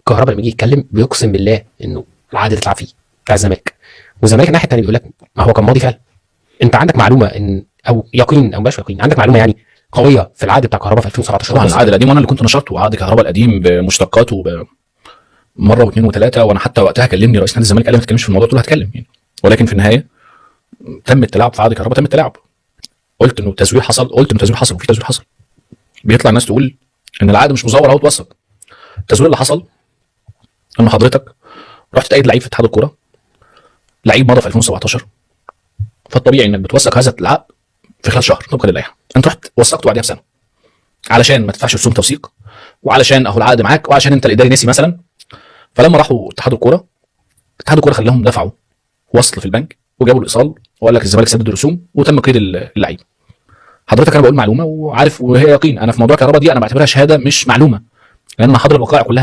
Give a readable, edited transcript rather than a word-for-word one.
كهربا لما يجي يتكلم بيقسم بالله انه العقد اللي اتلعب فيه بتاع الزمالك، والزمالك الناحيه الثانيه بيقول لك ما هو كان ماضي فعلا. انت عندك معلومه ان او يقين او مش يقين، عندك معلومه يعني قويه في العقد بتاع كهربا في 2017؟ طبعا العقد القديم وانا اللي كنت نشرته، عقد كهربا القديم بمشتقاته مره واثنين وثلاثه، وانا حتى وقتها كلمني رئيس نادي الزمالك قال لي ما تتكلمش في الموضوع، قلت له هتكلم يعني، ولكن في النهايه تم التلاعب في عقد كهربا، تم التلاعب. قلت انه التزوير حصل، قلت انه التزوير حصل وفي تزوير حصل. بيطلع الناس تقول ان العقد مش مزور اهو اتوثق. التزوير اللي حصل ان حضرتك رحت تأيد لعيب في اتحاد الكوره، لعيب مضى في 2017، فالطبيعي انك بتوثق هذا العقد في خلال شهر طبقا للائحه، انت رحت وثقته بعدها بسنه علشان ما تدفعش رسوم توثيق، وعلشان اهو العقد معاك، وعشان انت الاداري نسي مثلا. فلما راحوا اتحاد الكوره خلاهم دفعوا وصل في البنك وجابوا الايصال وقال لك الزمالك سدد الرسوم وتم قيد اللعيب. حضرتك انا بقول معلومه وعارف وهي يقين، انا في موضوع كهربا دي انا بعتبرها شهاده مش معلومه، لان انا حاضر الوقائع كلها.